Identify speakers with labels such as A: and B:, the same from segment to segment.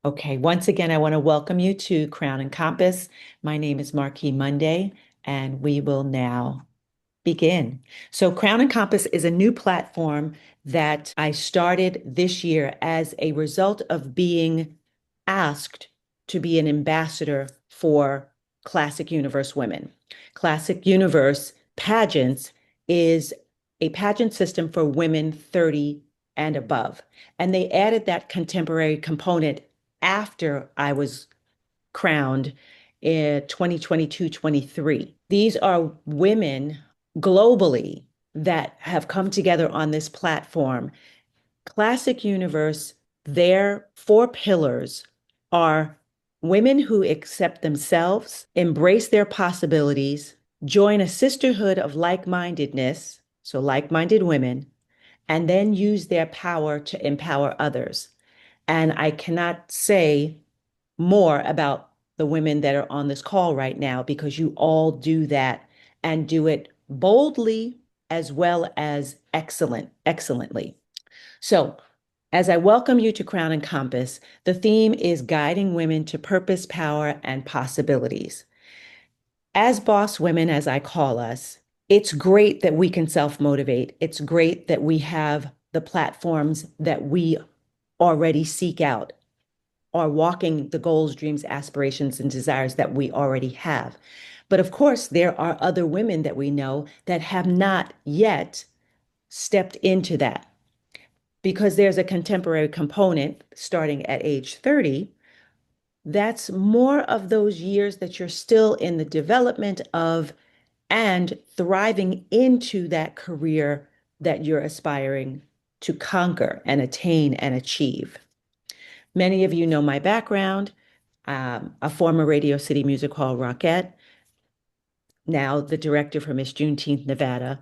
A: Okay, once again, I want to welcome you to Crown and Compass. My name is Marquis Monday, and we will now begin. So, Crown and Compass is a new platform that I started this year as a result of being asked to be an ambassador for Classic Universe Women. Classic Universe Pageants is a pageant system for women 30 and above. And they added that contemporary component after I was crowned in 2022-23. These are women globally that have come together on this platform. Classic Universe, their four pillars are women who accept themselves, embrace their possibilities, join a sisterhood of like-mindedness, so like-minded women, and then use their power to empower others. And I cannot say more about the women that are on this call right now because you all do that and do it boldly as well as excellently. So, as I welcome you to Crown and Compass, the theme is guiding women to purpose, power, and possibilities. As boss women, as I call us, it's great that we can self-motivate. It's great that we have the platforms that we already seek out, are walking the goals, dreams, aspirations, and desires that we already have. But of course, there are other women that we know that have not yet stepped into that because there's a contemporary component starting at age 30. That's more of those years that you're still in the development of and thriving into that career that you're aspiring to conquer and attain and achieve. Many of you know my background, a former Radio City Music Hall Rockette, now the director for Miss Juneteenth, Nevada,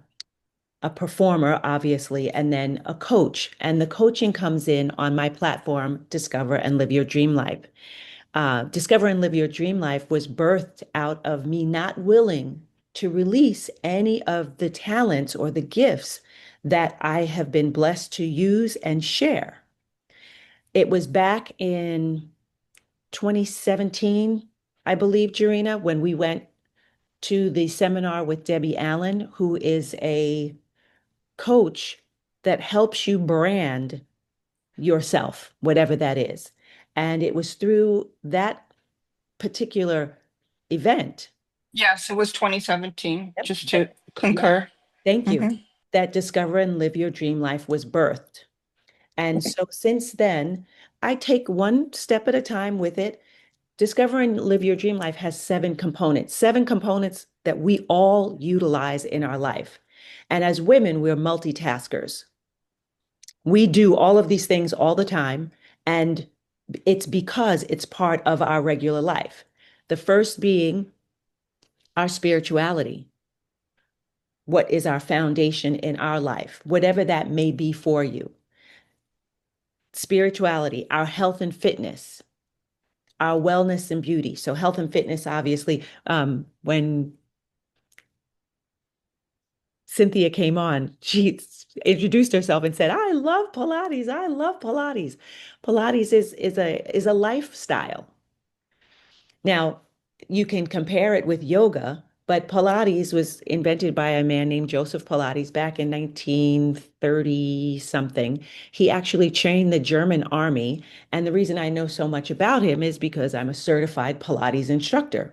A: a performer, obviously, and then a coach. And the coaching comes in on my platform, Discover and Live Your Dream Life. Discover and Live Your Dream Life was birthed out of me not willing to release any of the talents or the gifts that I have been blessed to use and share. It was back in 2017, I believe, Jurina, when we went to the seminar with Debbie Allen, who is a coach that helps you brand yourself, whatever that is. And it was through that particular event.
B: Yes, it was 2017,
A: Yep.
B: just to
A: Yeah.
B: concur.
A: Thank you.
B: Hmm.
A: That Discover and Live Your Dream Life was birthed. And so since then, I take one step at a time with it. Discover and Live Your Dream Life has seven components that we all utilize in our life. And as women, we're multitaskers. We do all of these things all the time, and it's because it's part of our regular life. The first being our spirituality. What is our foundation in our life, whatever that may be for you? Spirituality, our health and fitness, our wellness and beauty. So, health and fitness, obviously, when Cynthia came on, she introduced herself and said, "I love Pilates. I love Pilates." Pilates is a lifestyle. Now, you can compare it with yoga, but Pilates was invented by a man named Joseph Pilates back in 1930 something. He actually trained the German army. And the reason I know so much about him is because I'm a certified Pilates instructor.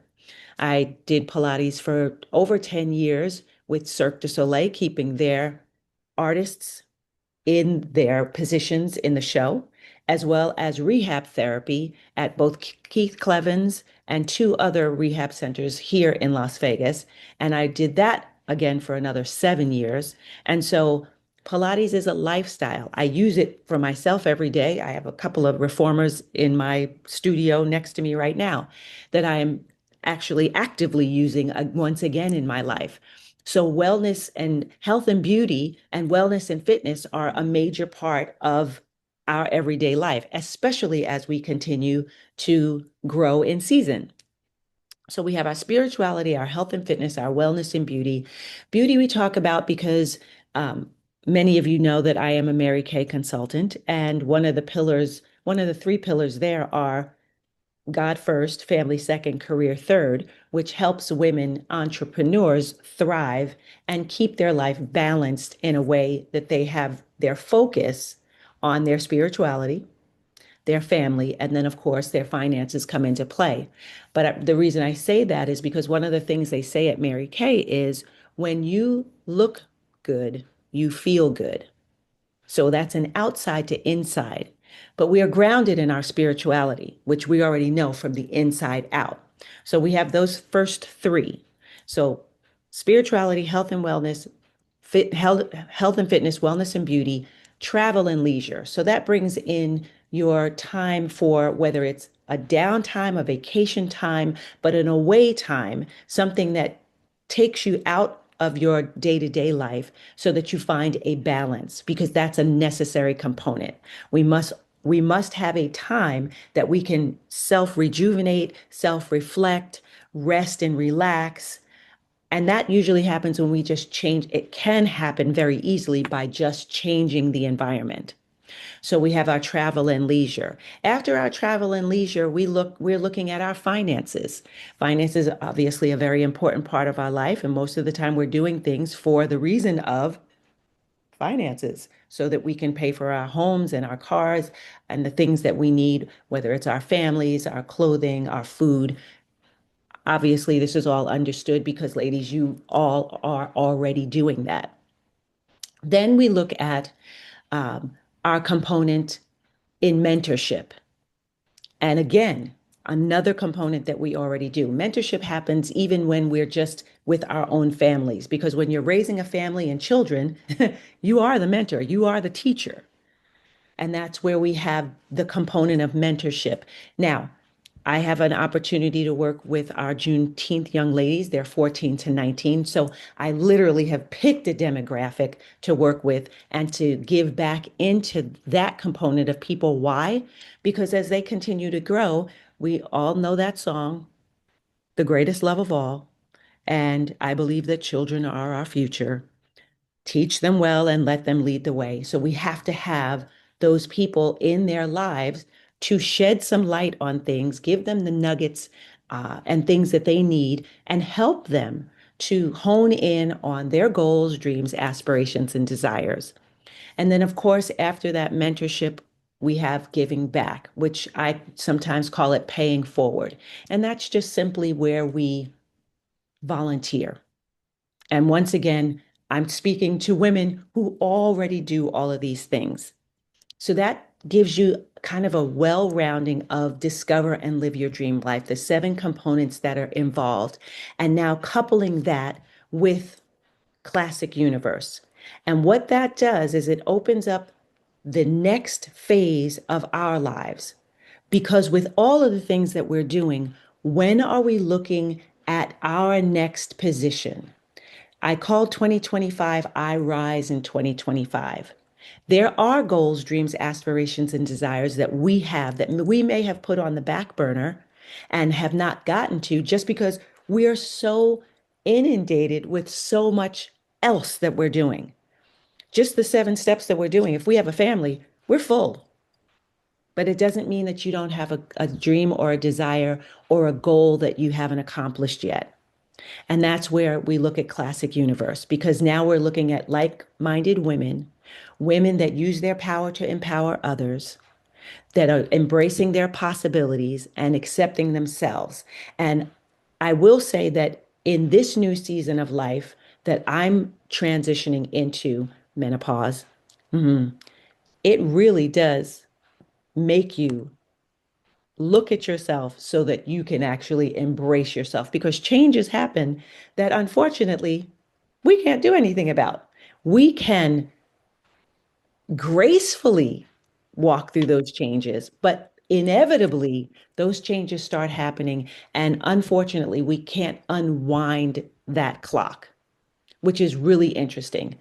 A: I did Pilates for over 10 years with Cirque du Soleil, keeping their artists in their positions in the show, as well as rehab therapy at both Keith Clevens and two other rehab centers here in Las Vegas. And I did that again for another 7 years. And so Pilates is a lifestyle. I use it for myself every day. I have a couple of reformers in my studio next to me right now that I am actually actively using once again in my life. So wellness and health and beauty and wellness and fitness are a major part of our everyday life, especially as we continue to grow in season. So we have our spirituality, our health and fitness, our wellness and beauty. Beauty we talk about because many of you know that I am a Mary Kay consultant, and one of the pillars one of the three pillars there are God first, family second, career third, which helps women entrepreneurs thrive and keep their life balanced in a way that they have their focus on their spirituality, their family, and then, of course, their finances come into play. But the reason I say that is because one of the things they say at Mary Kay is when you look good, you feel good. So that's an outside to inside. But we are grounded in our spirituality, which we already know from the inside out. So we have those first three. So spirituality, health and wellness, health and fitness, wellness and beauty, travel and leisure. So that brings in your time for whether it's a downtime, a vacation time, but an away time, something that takes you out of your day-to-day life so that you find a balance because that's a necessary component. We must we must have a time that we can self-rejuvenate, self-reflect, rest and relax. And that usually happens when we just change. It can happen very easily by just changing the environment. So we have our travel and leisure. After our travel and leisure, we're looking at our finances. Finances are obviously a very important part of our life, and most of the time we're doing things for the reason of finances so that we can pay for our homes and our cars and the things that we need, whether it's our families, our clothing, our food. Obviously, this is all understood because, ladies, you all are already doing that. Then we look at um, our component in mentorship. And again, another component that we already do. Mentorship happens even when we're just with our own families, because when you're raising a family and children, you are the mentor, you are the teacher. And that's where we have the component of mentorship. Now, I have an opportunity to work with our Juneteenth young ladies. They're 14 to 19. So I literally have picked a demographic to work with and to give back into that component of people. Why? Because as they continue to grow, we all know that song, The Greatest Love of All. And I believe that children are our future. Teach them well and let them lead the way. So we have to have those people in their lives to shed some light on things, give them the nuggets and things that they need, and help them to hone in on their goals, dreams, aspirations, and desires. And then, of course, after that mentorship, we have giving back, which I sometimes call it paying forward. And that's just simply where we volunteer. And once again, I'm speaking to women who already do all of these things. So that gives you kind of a well-rounding of discover and live your dream life, the seven components that are involved. And now coupling that with Classic Universe. And what that does is it opens up the next phase of our lives. Because with all of the things that we're doing, when are we looking at our next position? I call 2025 I Rise in 2025. There are goals, dreams, aspirations, and desires that we have that we may have put on the back burner and have not gotten to just because we are so inundated with so much else that we're doing. Just the seven steps that we're doing. If we have a family, we're full. But it doesn't mean that you don't have a dream or a desire or a goal that you haven't accomplished yet. And that's where we look at Classic Universe because now we're looking at like-minded women, women that use their power to empower others, that are embracing their possibilities and accepting themselves. And I will say that in this new season of life that I'm transitioning into menopause, it really does make you look at yourself so that you can actually embrace yourself because changes happen that unfortunately we can't do anything about. We can gracefully walk through those changes, but inevitably those changes start happening. And unfortunately, we can't unwind that clock, which is really interesting.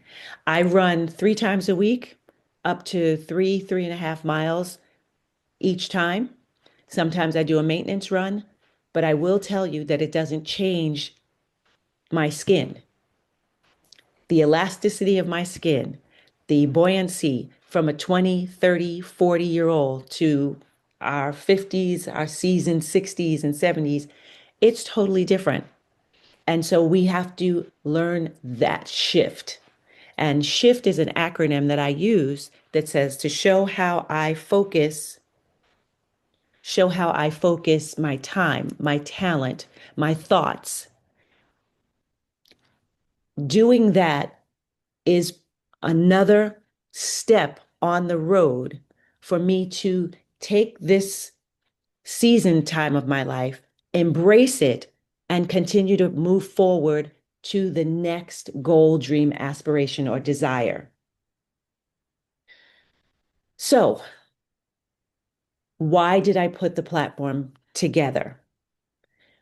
A: I run 3 times a week, up to 3.5 miles each time. Sometimes I do a maintenance run, but I will tell you that it doesn't change my skin, the elasticity of my skin, the buoyancy from a 20, 30, 40-year old to our 50s, our seasoned 60s and 70s, it's totally different. And so we have to learn that shift. And shift is an acronym that I use that says to show how I focus my time, my talent, my thoughts. Doing that is another step on the road for me to take this season time of my life, embrace it, and continue to move forward to the next goal, dream, aspiration, or desire. So, why did I put the platform together?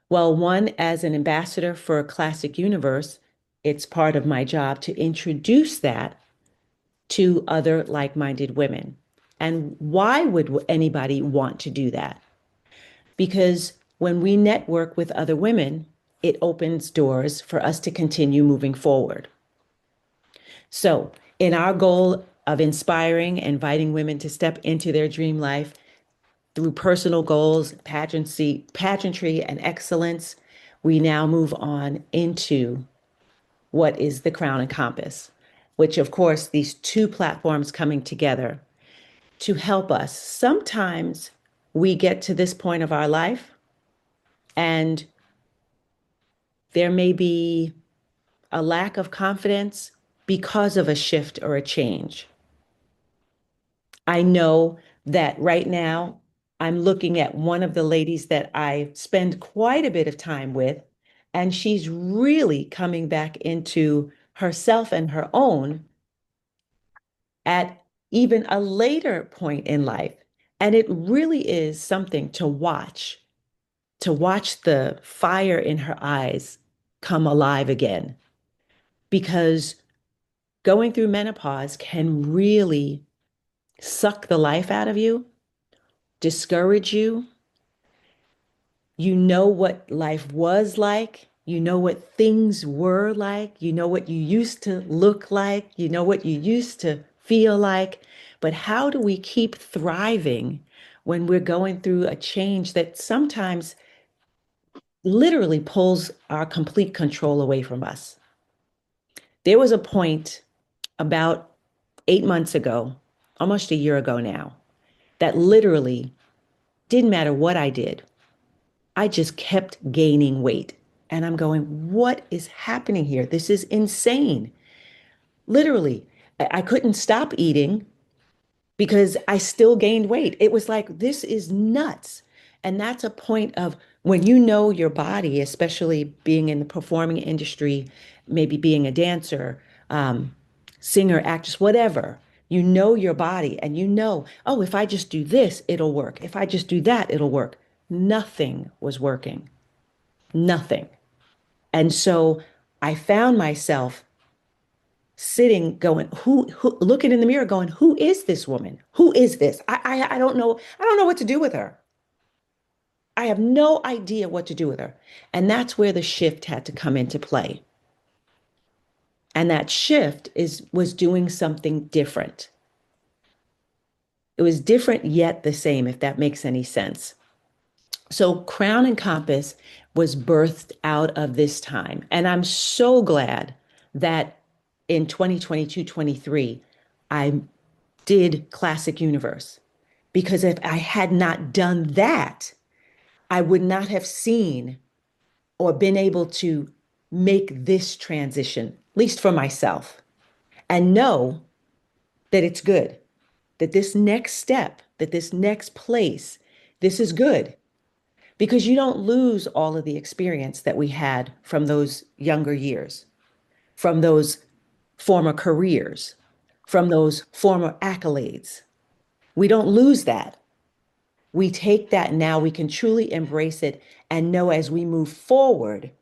A: Well, one, as an ambassador for Classic Universe, it's part of my job to introduce that to other like minded women. And why would anybody want to do that? Because when we network with other women, it opens doors for us to continue moving forward. So, in our goal of inspiring, inviting women to step into their dream life through personal goals, pageantry, and excellence, we now move on into what is the Crown and Compass, which, of course, these two platforms coming together to help us. Sometimes we get to this point of our life and there may be a lack of confidence because of a shift or a change. I know that right now I'm looking at one of the ladies that I spend quite a bit of time with, and she's really coming back into herself and her own at even a later point in life. And it really is something to watch the fire in her eyes come alive again. Because going through menopause can really suck the life out of you, discourage you. You know what life was like. You know what things were like. You know what you used to look like. You know what you used to feel like. But how do we keep thriving when we're going through a change that sometimes literally pulls our complete control away from us? There was a point about 8 months ago, almost a year ago now, that literally didn't matter what I did. I just kept gaining weight. And I'm going, what is happening here? This is insane. Literally, I couldn't stop eating because I still gained weight. It was like, this is nuts. And that's a point of when you know your body, especially being in the performing industry, maybe being a dancer, um, singer, actress, whatever, you know your body and you know, oh, if I just do this, it'll work. If I just do that, it'll work. Nothing was working, nothing. And so I found myself sitting going who looking in the mirror going who is this woman, who is this? I don't know, I don't know what to do with her. I have no idea what to do with her. And that's where the shift had to come into play. And that shift is was doing something different. It was different yet the same, if that makes any sense. So Crown and Compass was birthed out of this time. And I'm so glad that in 2022, 23, I did Classic Universe. Because if I had not done that, I would not have seen or been able to make this transition, at least for myself, and know that it's good, that this next step, that this next place, this is good. Because you don't lose all of the experience that we had from those younger years, from those former careers, from those former accolades. We don't lose that. We take that now, we can truly embrace it and know as we move forward,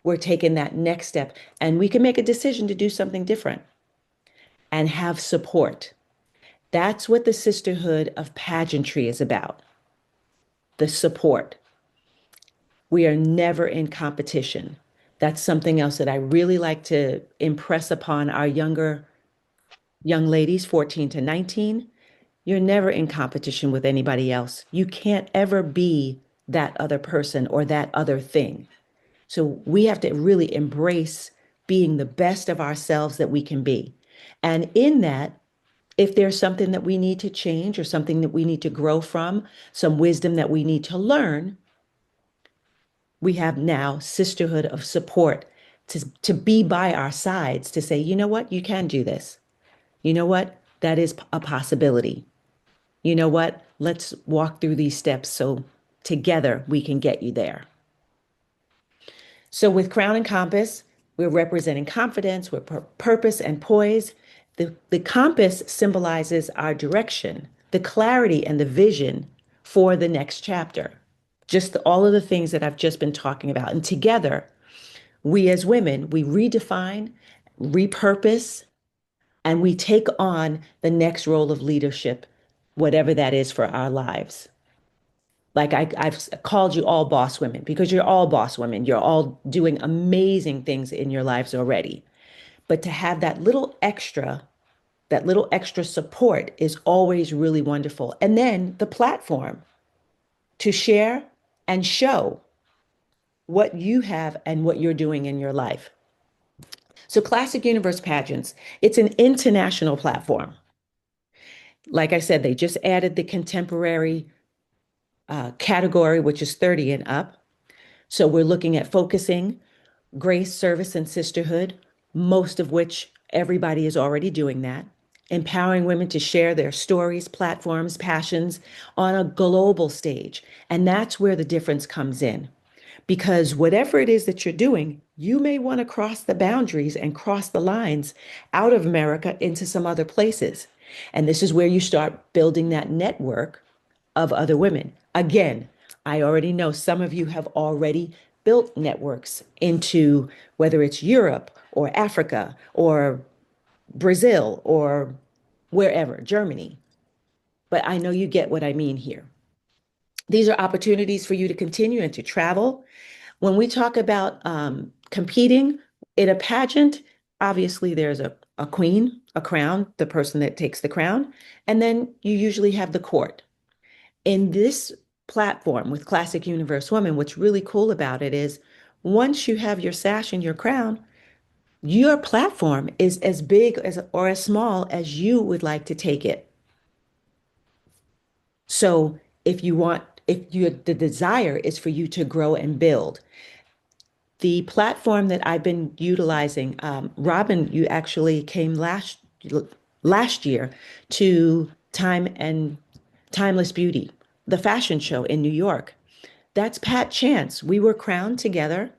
A: we're taking that next step and we can make a decision to do something different and have support. That's what the sisterhood of pageantry is about, the support. We are never in competition. That's something else that I really like to impress upon our younger young ladies 14 to 19, you're never in competition with anybody else. You can't ever be that other person or that other thing. So we have to really embrace being the best of ourselves that we can be. And in that, if there's something that we need to change or something that we need to grow from, some wisdom that we need to learn, we have now sisterhood of support to be by our sides to say, you know what, you can do this. You know what, that is a possibility. You know what, let's walk through these steps so together we can get you there. So with Crown and Compass, we're representing confidence, we're purpose and poise. The compass symbolizes our direction, the clarity and the vision for the next chapter. Just all of the things that I've just been talking about. And together, we as women, we redefine, repurpose, and we take on the next role of leadership, whatever that is for our lives. Like I've called you all boss women because you're all boss women. You're all doing amazing things in your lives already. But to have that little extra support is always really wonderful. And then the platform to share and show what you have and what you're doing in your life. So Classic Universe Pageants, it's an international platform. Like I said, they just added the contemporary category, which is 30 and up. So we're looking at focusing grace, service, and sisterhood, most of which everybody is already doing that. Empowering women to share their stories, platforms, passions on a global stage. And that's where the difference comes in. Because whatever it is that you're doing, you may want to cross the boundaries and cross the lines out of America into some other places. And this is where you start building that network of other women. Again, I already know some of you have already built networks into whether it's Europe or Africa or Brazil or wherever, Germany. But I know you get what I mean here. These are opportunities for you to continue and to travel. When we talk about competing in a pageant, obviously there's a queen, a crown, the person that takes the crown, and then you usually have the court. In this platform with Classic Universe Woman, what's really cool about it is once you have your sash and your crown, your platform is as big as or as small as you would like to take it. So the desire is for you to grow and build. The platform that I've been utilizing, Robin, you actually came last year to Time and Timeless Beauty, the fashion show in New York. That's Pat Chance. We were crowned together,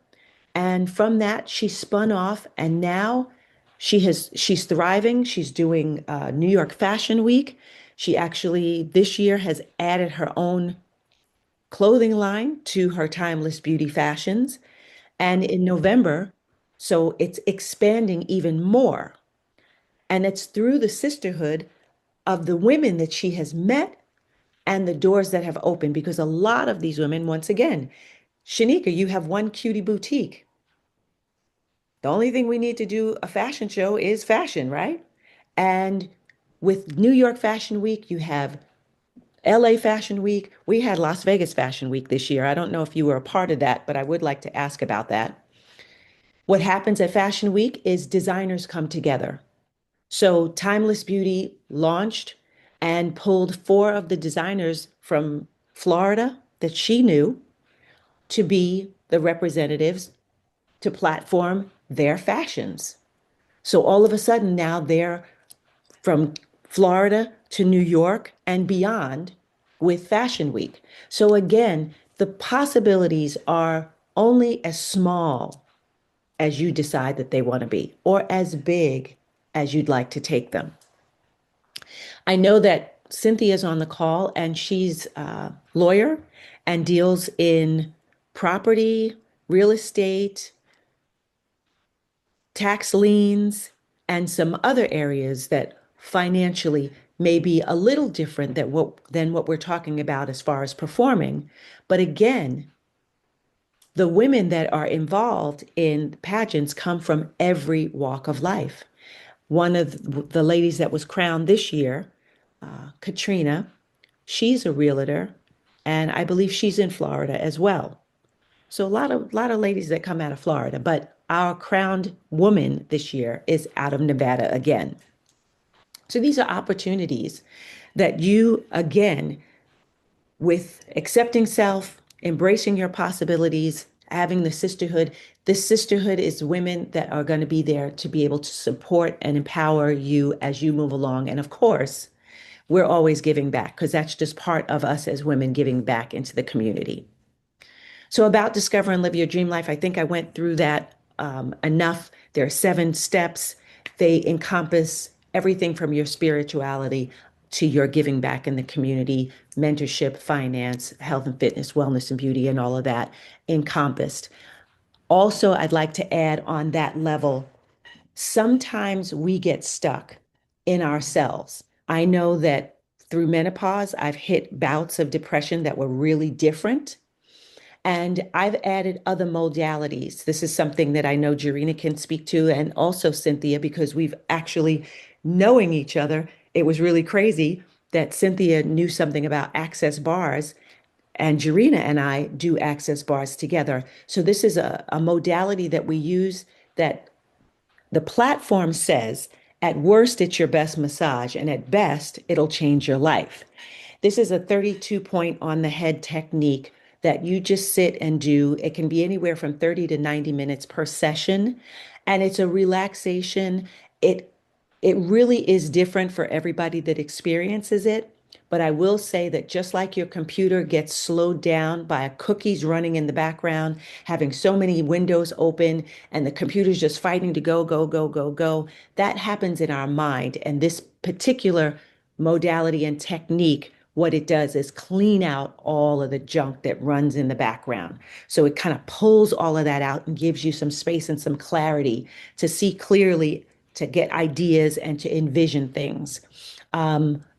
A: and from that she spun off, and now she's thriving. She's doing New York Fashion Week. She actually this year has added her own clothing line to her Timeless Beauty fashions. And in November, so it's expanding even more. And it's through the sisterhood of the women that she has met and the doors that have opened. Because a lot of these women, once again, Shanika, you have one cutie boutique. The only thing we need to do a fashion show is fashion, right? And with New York Fashion Week, you have LA Fashion Week. We had Las Vegas Fashion Week this year. I don't know if you were a part of that, but I would like to ask about that. What happens at Fashion Week is designers come together. So Timeless Beauty launched and pulled four of the designers from Florida that she knew to be the representatives to platform their fashions. So all of a sudden now they're from Florida to New York and beyond with Fashion Week. So again, the possibilities are only as small as you decide that they want to be, or as big as you'd like to take them. I know that Cynthia's on the call and she's a lawyer and deals in property, real estate, tax liens, and some other areas that financially may be a little different than what we're talking about as far as performing. But again, the women that are involved in pageants come from every walk of life. One of the ladies that was crowned this year, Katrina, she's a realtor, and I believe she's in Florida as well. So a lot of ladies that come out of Florida, but our crowned woman this year is out of Nevada again. So these are opportunities that you, again, with accepting self, embracing your possibilities, having the sisterhood. This sisterhood is women that are going to be there to be able to support and empower you as you move along. And of course, we're always giving back because that's just part of us as women giving back into the community. So, about discover and live your dream life, I think I went through that enough. There are 7 steps. They encompass everything from your spirituality to your giving back in the community, mentorship, finance, health and fitness, wellness and beauty, and all of that encompassed. Also, I'd like to add on that level, sometimes we get stuck in ourselves. I know that through menopause, I've hit bouts of depression that were really different. And I've added other modalities. This is something that I know Jarena can speak to, and also Cynthia, because we've actually knowing each other. It was really crazy that Cynthia knew something about access bars, and Jarena and I do access bars together. So this is a modality that we use that the platform says at worst, it's your best massage, and at best, it'll change your life. This is a 32 point on the head technique that you just sit and do. It can be anywhere from 30 to 90 minutes per session, and it's a relaxation. It it really is different for everybody that experiences it. But I will say that just like your computer gets slowed down by cookies running in the background, having so many windows open, and the computer's just fighting to go, go, go, go, go, that happens in our mind. And this particular modality and technique, what it does is clean out all of the junk that runs in the background. So it kind of pulls all of that out and gives you some space and some clarity to see clearly, to get ideas and to envision things.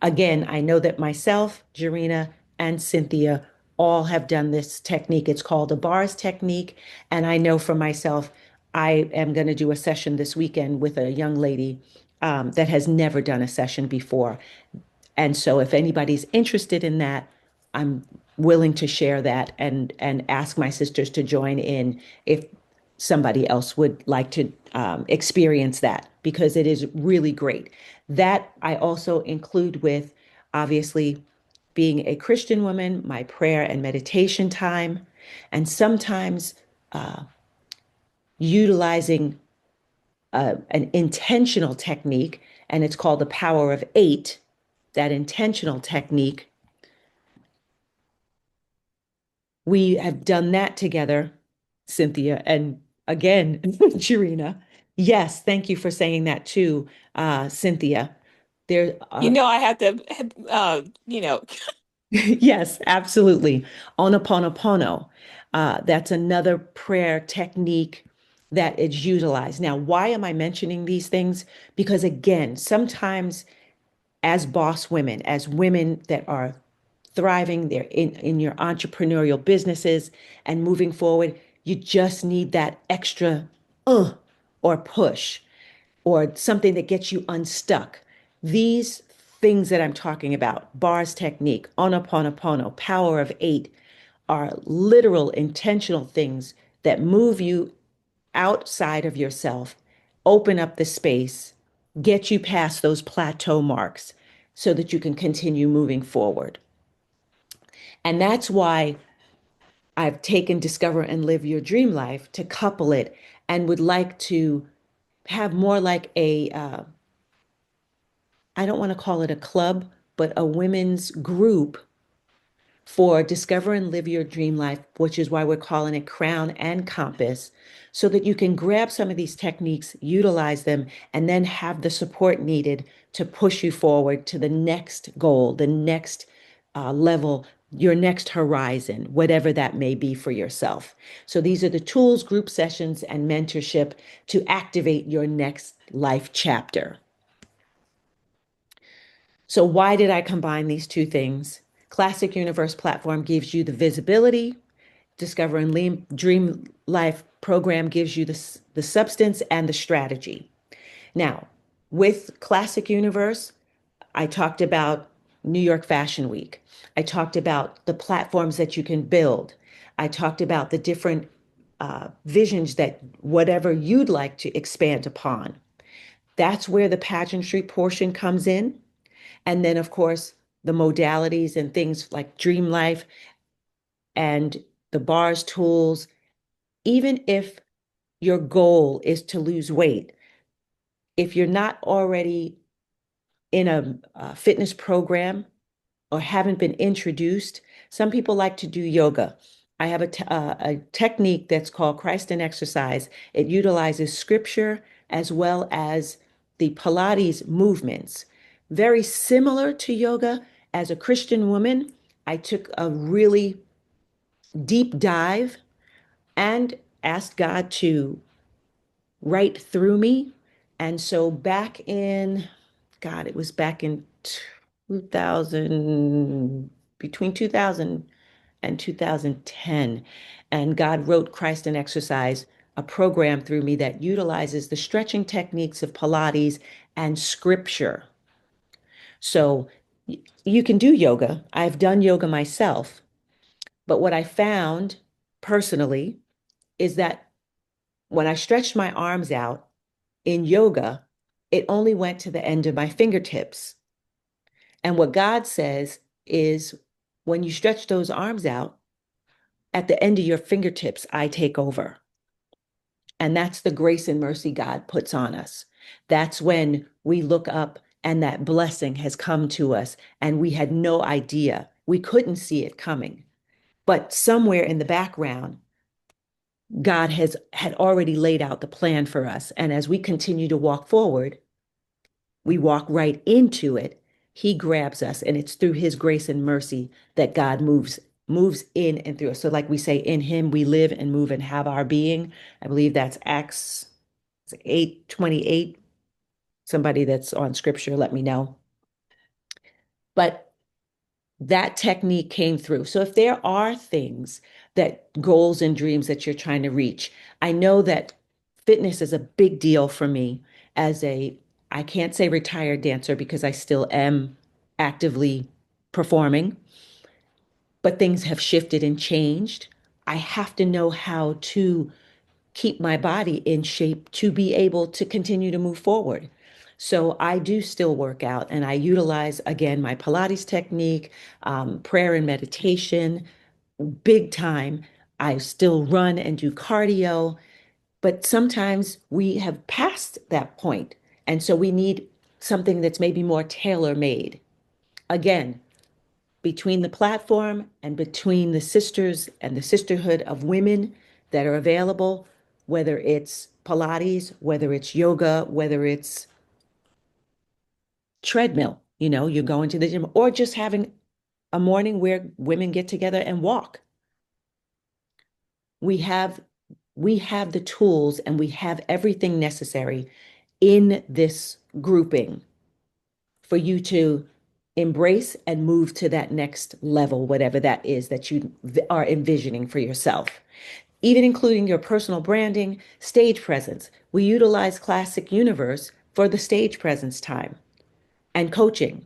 A: Again, I know that myself, Jarena, and Cynthia all have done this technique. It's called a bars technique. And I know for myself, I am going to do a session this weekend with a young lady that has never done a session before. And so if anybody's interested in that, I'm willing to share that and ask my sisters to join in if somebody else would like to experience that because it is really great. That I also include with obviously being a Christian woman, my prayer and meditation time, and sometimes utilizing an intentional technique, and it's called the power of 8. That intentional technique, we have done that together, Cynthia, and again, Sharina. Yes, thank you for saying that too, Cynthia. There
C: You
A: are,
C: know, I have to,
A: yes, absolutely. Honoponopono. That's another prayer technique that is utilized. Now, why am I mentioning these things? Because again, sometimes as boss women, as women that are thriving, they're in your entrepreneurial businesses and moving forward, you just need that extra uh or push or something that gets you unstuck. These things that I'm talking about, bars technique, Honoponopono, power of 8, are literal intentional things that move you outside of yourself, open up the space, get you past those plateau marks so that you can continue moving forward. And that's why I've taken Discover and Live Your Dream Life to couple it and would like to have more like I don't want to call it a club, but a women's group for Discover and Live Your Dream Life, which is why we're calling it Crown and Compass, so that you can grab some of these techniques, utilize them, and then have the support needed to push you forward to the next goal, the next level, your next horizon, whatever that may be for yourself. So these are the tools, group sessions, and mentorship to activate your next life chapter. So why did I combine these two things? Classic Universe platform gives you the visibility. Discover and Dream Life program gives you the substance and the strategy. Now, With Classic Universe, I talked about New York Fashion Week. I talked about the platforms that you can build. I talked about the different visions that whatever you'd like to expand upon. That's where the pageantry portion comes in. And then, of course, the modalities and things like Dream Life and the bars tools. Even if your goal is to lose weight, if you're not already in a fitness program or haven't been introduced, some people like to do yoga. I have a technique that's called Christ in Exercise. It utilizes scripture as well as the Pilates movements. Very similar to yoga. As a Christian woman, I took a really deep dive and asked God to write through me. And so back in, God, it was back in 2000, between 2000 and 2010. And God wrote Christ in Exercise, a program through me that utilizes the stretching techniques of Pilates and scripture. So you can do yoga. I've done yoga myself. But what I found personally is that when I stretched my arms out in yoga, it only went to the end of my fingertips. And what God says is when you stretch those arms out, at the end of your fingertips, I take over. And that's the grace and mercy God puts on us. That's when we look up and that blessing has come to us and we had no idea. We couldn't see it coming. But somewhere in the background, God had already laid out the plan for us. And as we continue to walk forward, we walk right into it. He grabs us, and it's through his grace and mercy that God moves in and through us. So like we say, in him we live and move and have our being. I believe that's Acts 8:28. Somebody that's on scripture, let me know. But that technique came through. So if there are things that goals and dreams that you're trying to reach, I know that fitness is a big deal for me as I can't say retired dancer because I still am actively performing, but things have shifted and changed. I have to know how to keep my body in shape to be able to continue to move forward. So I do still work out and I utilize, again, my Pilates technique, prayer and meditation, big time. I still run and do cardio, but sometimes we have passed that point. And so we need something that's maybe more tailor-made. Again, between the platform and between the sisters and the sisterhood of women that are available, whether it's Pilates, whether it's yoga, whether it's treadmill, you're going to the gym, or just having a morning where women get together and walk. We have we have the tools and we have everything necessary in this grouping for you to embrace and move to that next level, whatever that is that you are envisioning for yourself, even including your personal branding, stage presence. We utilize Classic Universe for the stage presence time and coaching,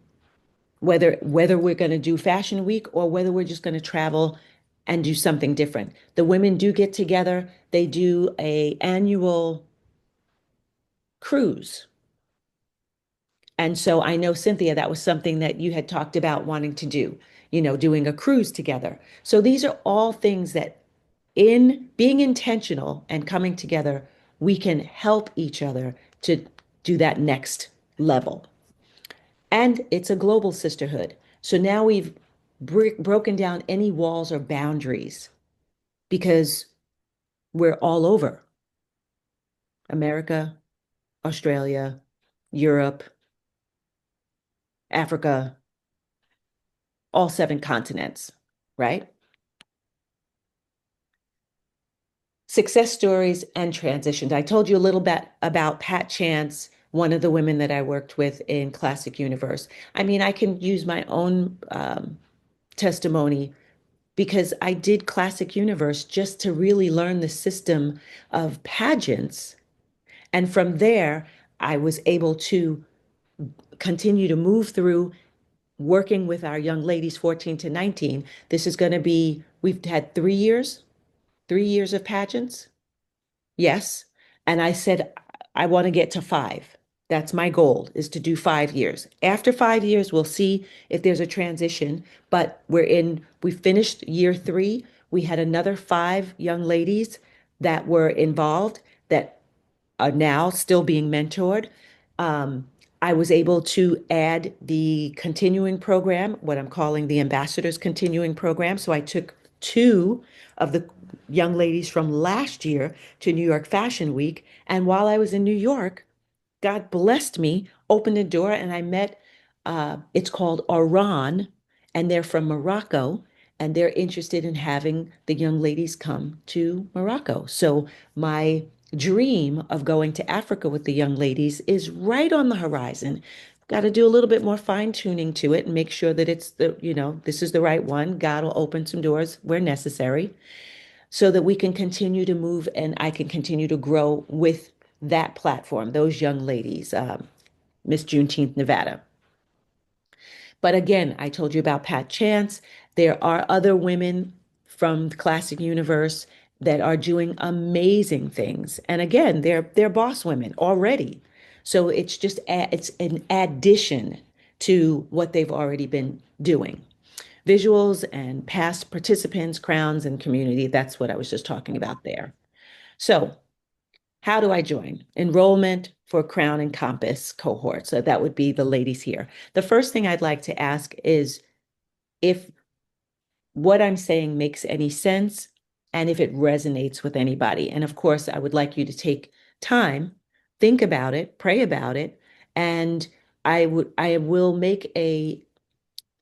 A: whether we're going to do Fashion Week or whether we're just going to travel and do something different. The women do get together. They do a annual cruise. And so I know, Cynthia, that was something that you had talked about wanting to do, doing a cruise together. So these are all things that, in being intentional and coming together, we can help each other to do that next level. And it's a global sisterhood. So now we've broken down any walls or boundaries because we're all over America, Australia, Europe, Africa, all seven continents, right? Success stories and transitions. I told you a little bit about Pat Chance, one of the women that I worked with in Classic Universe. I mean, I can use my own testimony because I did Classic Universe just to really learn the system of pageants. And from there, I was able to continue to move through working with our young ladies 14 to 19. This is going to be, we've had 3 years, 3 years of pageants. Yes. And I said, I want to get to five. That's my goal, is to do 5 years. After 5 years, we'll see if there's a transition. But we finished year three. We had another five young ladies that were involved that are now still being mentored. Um, I was able to add the continuing program, what I'm calling the Ambassadors Continuing Program. So I took two of the young ladies from last year to New York Fashion Week. And while I was in New York, God blessed me, opened a door, and I met, it's called Oran, and they're from Morocco, and they're interested in having the young ladies come to Morocco. So my dream of going to Africa with the young ladies is right on the horizon. Got to do a little bit more fine tuning to it and make sure that this is the right one. God will open some doors where necessary so that we can continue to move and I can continue to grow with that platform, those young ladies, Miss Juneteenth, Nevada. But again, I told you about Pat Chance. There are other women from the Classic Universe that are doing amazing things. And again, they're boss women already. So it's an addition to what they've already been doing. Visuals and past participants, crowns, and community. That's what I was just talking about there. So how do I join? Enrollment for Crown and Compass cohort. So that would be the ladies here. The first thing I'd like to ask is if what I'm saying makes any sense and if it resonates with anybody. And of course, I would like you to take time, think about it, pray about it, and I will make a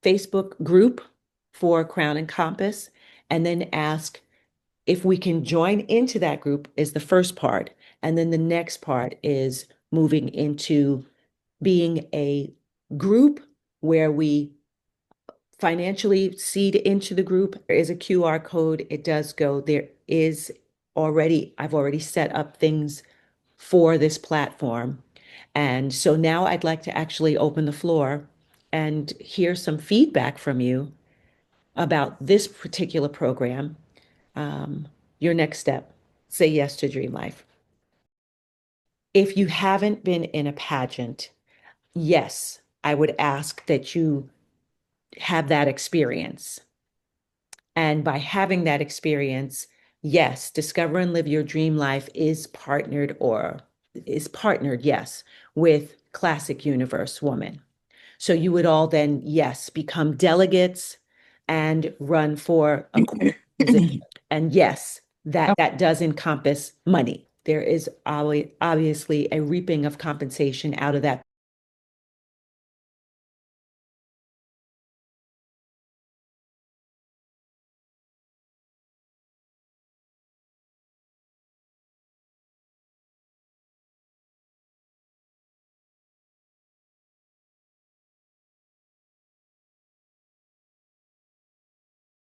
A: Facebook group for Crown and Compass and then ask if we can join into that group is the first part. And then the next part is moving into being a group where we financially seed into the group. There is a QR code. It does go. I've already set up things for this platform. And so now I'd like to actually open the floor and hear some feedback from you about this particular program. Um, your next step, say yes to Dream Life. If you haven't been in a pageant, yes, I would ask that you have that experience. And by having that experience, yes, Discover and Live Your Dream Life is partnered, yes, with Classic Universe Woman. So you would all then, yes, become delegates and run for a position. And yes, that does encompass money. There is obviously a reaping of compensation out of that